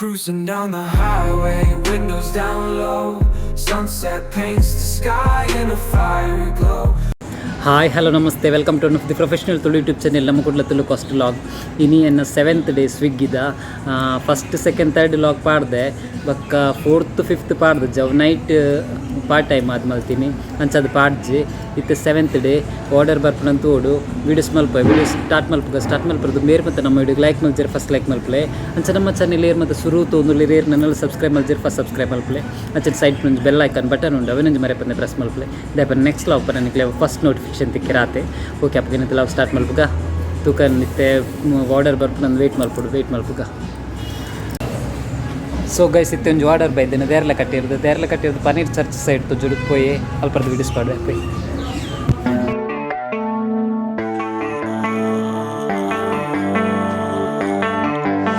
Cruising down the highway, windows down low. Sunset paints the sky in a fiery glow. Hi hello ನಮಸ್ತೆ welcome to the professional Tulu YouTube channel ನಮ್ಮ ಕುಡ್ಲ ತುಳು ಕಾಸ್ಟ್ vlog ಇನಿ ಎನ್ನ 7th day ಸ್ವಿಗ್ಗಿದ first second third vlog ಪಾಡ್ದೆ ಬಕ್ಕ 4th 5th ಪಾಡ್ದೆ ಜವ್ ನೈಟ್ ಪಾರ್ಟ್ ಟೈಮ್ ಆದ್ ಮಲ್ತೀನಿ ಅಂಚದು ಪಾಡ್ಜಿ ಇತ್ತೆ 7th ಡೇ ಆರ್ಡರ್ ಬರ್ಪನಂತ ಓಡು ವೀಡಿಯೋಸ್ ವೀಡಿಯೋ ಸ್ಟಾರ್ಟ್ ಮಲ್ಪದು ಮೇರ್ ಮತ್ತು ನಮ್ಮ ವಿಡಿಯೋಗೆ ಲೈಕ್ ಮಲ್ಜರ್ ಫಸ್ಟ್ ಲೈಕ್ ಮಲ್ಪಲೆ ಅಂಚ ನಮ್ಮ ಚಾನೆಲ್ ಏರ್ ಮತ್ತು ಶುರು ತೊಂದು ಏರ್ ನನ್ನಲ್ಲಿ ಸಬ್ಸ್ಕ್ರೈಬ್ ಮಲ್ಜರ್ ಫಸ್ಟ್ ಸಬ್ಸ್ಕ್ರೈಬ್ ಮಲ್ಪಲೆ ಅಂಚ ಸೈಡ್ ನಂಜು ಬೆಲ್ ಐಕನ್ ಬಟನ್ ಉಂಡು ಅವನಂಜು ಮರೆಪನ್ನೆ ಪ್ರೆಸ್ ಮಲ್ಪಲೆ ಇದೇ ನೆಕ್ಸ್ಟ್ ಲಾಗ್ ಪನ್ನಿಕ್ಲೆ ಫಸ್ಟ್ ನೋಟಿಫಿಕೇಶನ್ ತಿಕ್ಕಿರಾತೆ ಓಕೆ ಅಪ್ಪಗೇನಿತ್ತು ಲಾಗ್ ಸ್ಟಾರ್ಟ್ ಮಲ್ಪುಗ ತೂಕ ನಿತ್ತೆ ಆರ್ಡರ್ ಬರ್ಪನಂದು ವೆಯ್ಟ್ ಮಲ್ಪುಗ ಸೊ ಗೈಸ್ ಇತ್ತೆ ಒಂದು ಆರ್ಡರ್ ಬೈದೇನೆ ದೇರ್ಲೆ ಕಟ್ಟಿರೋದು ಪನೀರ್ ಚರ್ಚ್ ಸೈಡ್ ತು ಜುಡುಕ್ ಪೋಯಿ ಅಲ್ಪರ್ದು ವೀಡಿಯೋಸ್ ಪಾಡ್ವೆ ಪೋಯಿ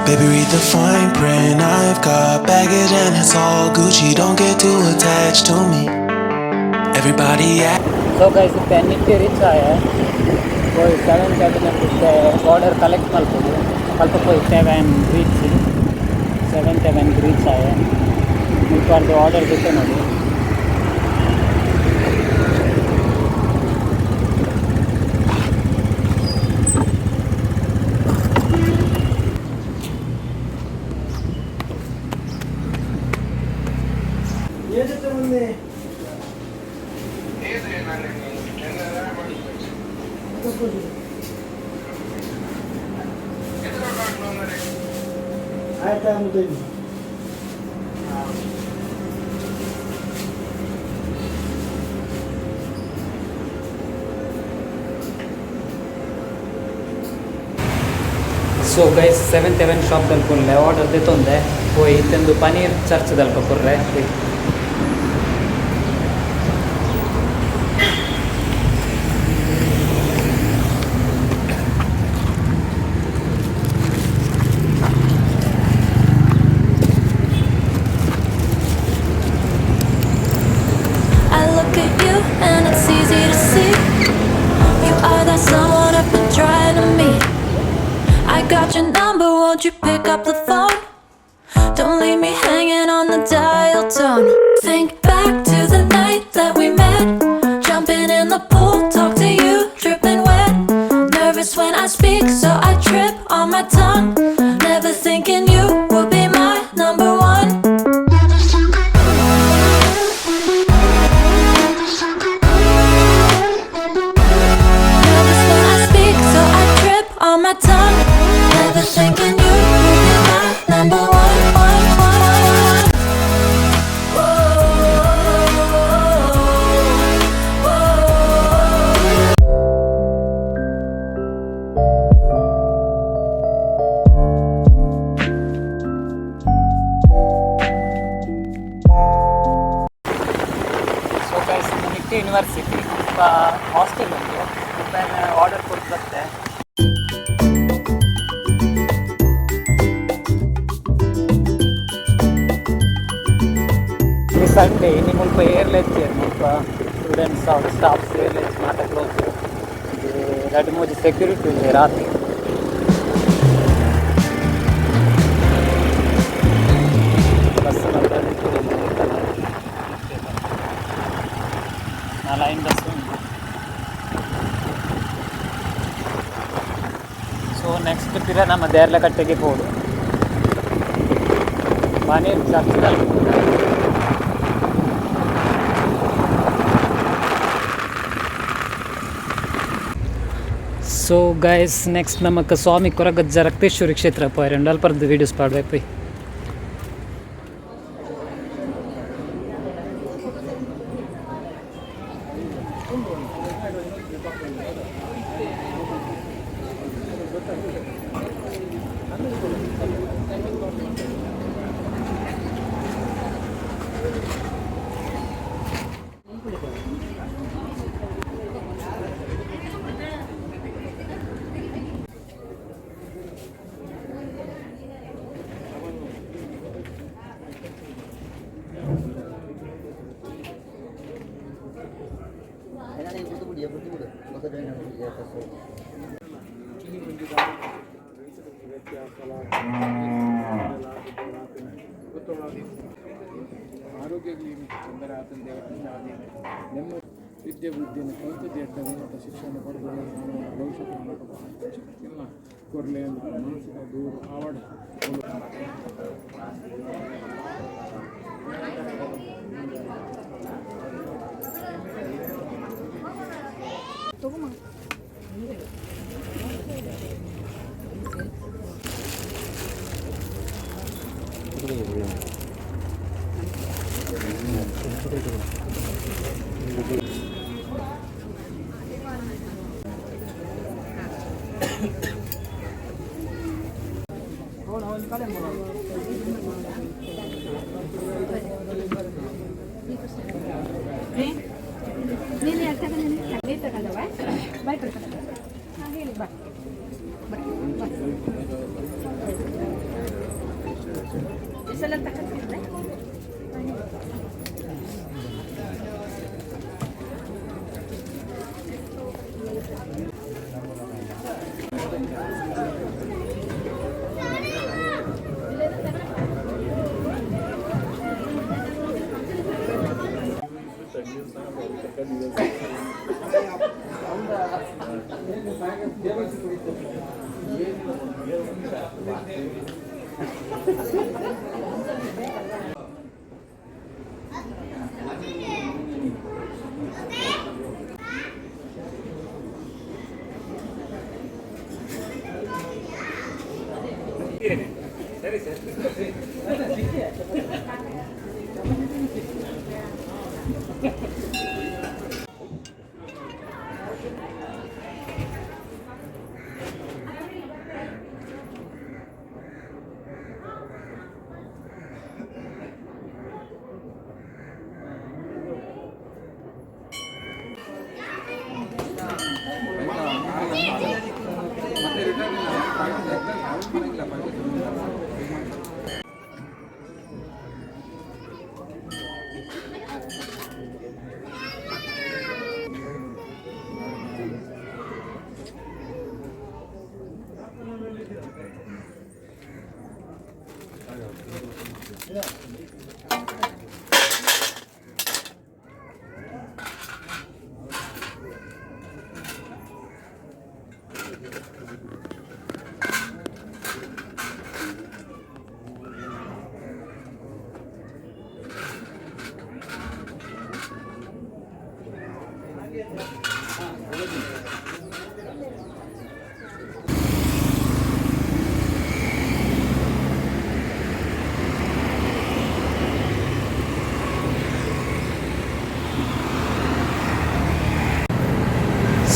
Baby, read the fine print. I've got baggage and it's all Gucci. Don't get too attached to me. Everybody act. So guys, itte nitte reach aaya koi 7 cabinet itte order collect malpodu alpa koi 7 reach aaya mulpardu order bitte nodi so guys 7th Heaven ಶಾಪ್ದಲ್ಲಿ ಕೊರ್ಲೆ order ದಿತ್ತೊಂದೆ ಹೋಯ್ ಇತ್ತಂದು ಪನೀರ್ ಚರ್ಚ್ದಲ್ಲಿ ಕೊರ್ರೆ Got your number, won't you pick up the phone? Don't leave me hanging on the dial tone. Think back to the night that we met. Jumping in the pool, talk to you, dripping wet. Nervous when I speak, so I trip on my tongue. Never thinking you would be my number one. Nervous when I speak, so I trip on my tongue. Never thinking you would be my number one. So guys Nitte university hostel ಉಂಟು order ಕೊಟ್ಟು ಬರುತ್ತೆ Sunday ಇನ್ನು ಮುಲ್ಪ airlines ಮುಲ್ಪ students ಅವ್ರ staffs airlines ಮಾತ close ಎರಡು ಮೂಜಿ ಸೆಕ್ಯೂರಿಟಿ ಇದೆ ರಾತ್ರಿ ಬಸ್ ಲೈನ್ ಬಸ್ ಉಂಟು ಸೊ ನೆಕ್ಸ್ಟ್ ಪಿರ ನಮ್ಮ ದೇರ್ಲಕಟ್ಟೆಗೆ ಹೋಡು ಪನೀರ್ ಚರ್ಚ್ದಲ್ಲಿ ಸೊ ಗೈಸ್ ನೆಕ್ಸ್ಟ್ ನಮಗೆ ಸ್ವಾಮಿ ಕೊರಗಜ್ಜ ರಕ್ತೇಶ್ವರಿ ಕ್ಷೇತ್ರ ಪೋಯರಂಡು ಅಲ್ಪರ್ದು ವೀಡಿಯೋಸ್ ಪಾಡ್ಬೇಕು ಪೈ ಆರೋಗ್ಯಕ್ಕೆ ತೊಂದರೆ ಆತಂದೆ ನಮ್ಮ ವಿದ್ಯೆ ಬುದ್ಧಿಯನ್ನು ಕಲಿತು ದೇಶದಲ್ಲಿ ಮತ್ತು ಶಿಕ್ಷಣ ಪಡೆದು ಭವಿಷ್ಯಕ್ಕೆ ಇಲ್ಲ ಕೊರಲೆ ಮಾನಸಿಕ ದೂರ ಆವಡ ನೀನು ಯಾಕೆ ನೀರು ತಗೊಂಡವ ಬಾಯ್ ಕೊಡ್ತಾರೆ ಹಾಂ ಹೇಳಿ ಬಾ ಎಷ್ಟೆಲ್ಲ ತಗೊಂಡಿದ್ರೆ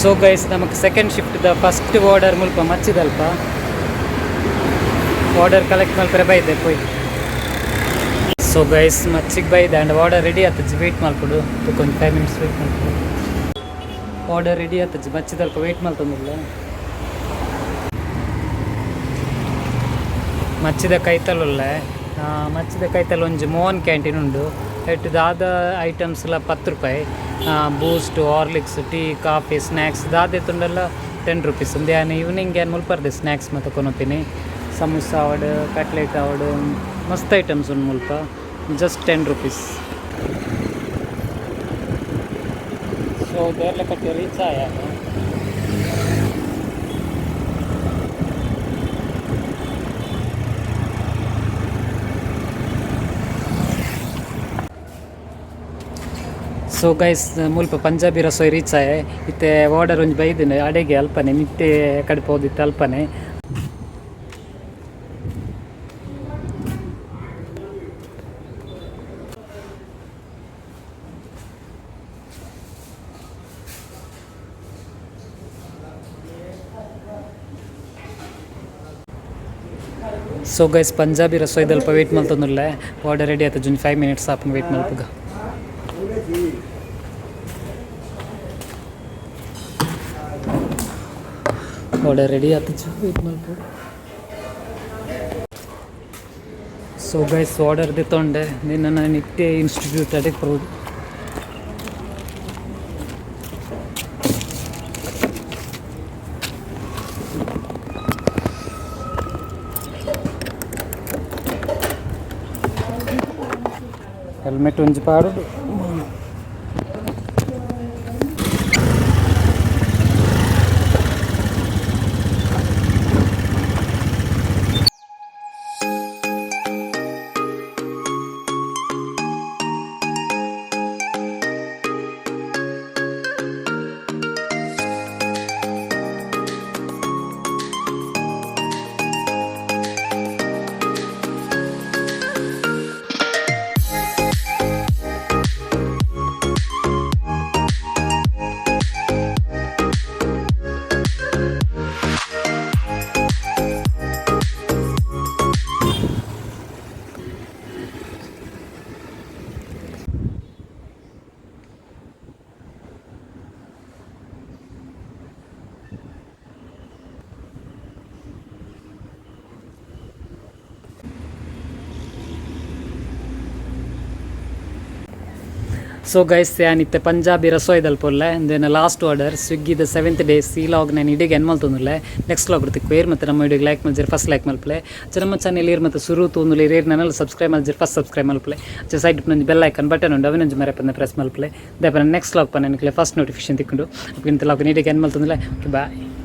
ಸೊ ಗೈಸ್ ನಮಗೆ ಸೆಕೆಂಡ್ ಶಿಫ್ಟ್ದ ಫಸ್ಟ್ ಆರ್ಡರ್ ಮುಲ್ಪ ಮಚ್ಚಿದಲ್ಪ ಆರ್ಡರ್ ಕಲೆಕ್ಟ್ ಮಲ್ಪರೆ ಬೈದೆ ಪೋಯ್ ಸೊ ಗೈಸ್ ಮಚ್ಚಿಗೆ ಬೈದೆ ಆ್ಯಂಡ್ ಆರ್ಡರ್ ರೆಡಿ ಆತಜ್ಜಿ ವೆಯ್ಟ್ ಮಾಡ್ಕೊಡು ಕೊಂಚ 5 ಮಿನಿಟ್ಸ್ ವೆಯ್ಟ್ ಮಾಡ್ಕೊಡು ಆರ್ಡರ್ ರೆಡಿ ಆತಜ್ಜಿ ಮಚ್ಚಿದಲ್ಪ ವೆಯ್ಟ್ ಮಾಡ್ತಂದಿಲ್ಲ ಮಚ್ಚಿದ ಕೈತಲುಲ್ಲೆ ಮಚ್ಚಿದ ಕೈತಲು ಒಂಜಿ ಮೋಹನ್ ಕ್ಯಾಂಟೀನ್ ಉಂಡು ದಾದ ಐಟಮ್ಸ್ ಎಲ್ಲ 10 ರೂಪಾಯಿ Boost Horlicks tea coffee snacks ದಾದೆ ತುಂಡೆಲ್ಲ 10 ರೂಪೀಸ್ ಏನು ಈವ್ನಿಂಗ್ ಏನು ಮುಲ್ಪರ್ದೆ ಸ್ನ್ಯಾಕ್ಸ್ ಮತ್ತು ಕೊನೊಪಿನಿ ಸಮೋಸ ಆವಡ್ ಕಟ್ಲೆಟ್ ಆವಡ್ ಮಸ್ತ್ ಐಟಮ್ಸ್ ಉಂಡು ಮುಲ್ಪ ಜಸ್ಟ್ 10 ರೂಪೀಸ್ ಸೊ ದೇರ್ಲೆ ಕಟ್ಟಿ ರೀಚ್ ಆಯ ಸೊ ಗೈಸ್ ಮುಲ್ಪ ಪಂಜಾಬಿ ರಸೋಯ್ ರೀಚ್ ಆಯೆ ಇತ್ತೆ ಆರ್ಡರ್ ಒಂಜಿ ಬೈದಿನ ಅಡೆಗೆ ಅಲ್ಪನೆ ಮಿತ್ತೆ ಕಡೆ ಹೋದಿತ್ತು ಅಲ್ಪನೆ ಸೊ ಗೈಸ್ ಪಂಜಾಬಿ ರಸೋಯ್ದಲ್ಪ ವೆಯ್ಟ್ ಮಲ್ತೊಂದುಲ್ಲೆ ಆರ್ಡರ್ ರೆಡಿ ಆಯ್ತು ಜುನ್ 5 ಮಿನಿಟ್ಸ್ ಆಪನ್ ವೆಯ್ಟ್ ಮಲ್ಪುಗ ಆರ್ಡರ್ ರೆಡಿ ಆಯ್ತು ವೆಯ್ಟ್ ಮಲ್ಪು ಸೊ ಗೈಸ್ ಆರ್ಡರ್ ತೊಂಡೆ ನಿನ್ನ ನಾನು ನಿಟ್ಟೆ ಇನ್ಸ್ಟಿಟ್ಯೂಟ್ ಅಡಿಗೆ ಬರೋದು ಹೆಲ್ಮೆಟ್ ಒಂಜಿ ಪಾಡುಡು. ಸೊ ಗೈಸ್ ಯಾನಿತ್ತೆ ಪಂಜಾಬಿ ರಸೋಯ್ದಲ್ಲಿ ಪೊಲ್ಲೆ ಅಂದೇನ ಲಾಸ್ಟ್ ಆರ್ಡರ್ ಸ್ವಿಗ್ಗಿದ 7th ಡೇ ಈ ಲಾಗ್ ನಾನು ಇಡೀಗೆ ಏನು ಮಲ್ತೊಂದಿಲ್ಲ ನೆಕ್ಸ್ಟ್ ಲಾಗ್ ಇರ್ತಿಕ್ಕು ಏರ್ ಮತ್ತು ನಮ್ಮ ವಿಡಿಯೋಗೆ ಲೈಕ್ ಮಾಡಿದ್ರೆ ಫಸ್ಟ್ ಲೈಕ್ ಮಲ್ಪಲೆ ನಮ್ಮ ಚಾನಲ್ ಏರ್ ಮತ್ತು ಸುರು ತೊಂದಿಲ್ಲ ಏರ್ ನನ್ನಲ್ಲಿ ಸಬ್ಸ್ಕ್ರೈಬ್ ಮಾಡಿದ್ರೆ ಫಸ್ಟ್ ಸಬ್ಸ್ಕ್ರೈಬ್ ಮಲ್ಪಲೆ ಸೈಡ್ ನಂಜು ಬೆಲ್ ಐಕನ್ ಬಟನ್ ಉಂಡು ಅವನೊಂದು ಮರೆ ಪಂದ ಪ್ರೆಸ್ ಮಲ್ಪಲೆ ದೇಪ ನೆಕ್ಸ್ಟ್ ಲಾಗ್ ಪನ್ನ ಫಸ್ಟ್ ನೋಟಿಫಿಕೇಶನ್ ತಿಕ್ಕೊಂಡು ಲಾಗ್ ಇಡೀಗೆ ಏನು ಮಲ್ತೊಂದಿಲ್ಲ ಓಕೆ ಬಾಯ್.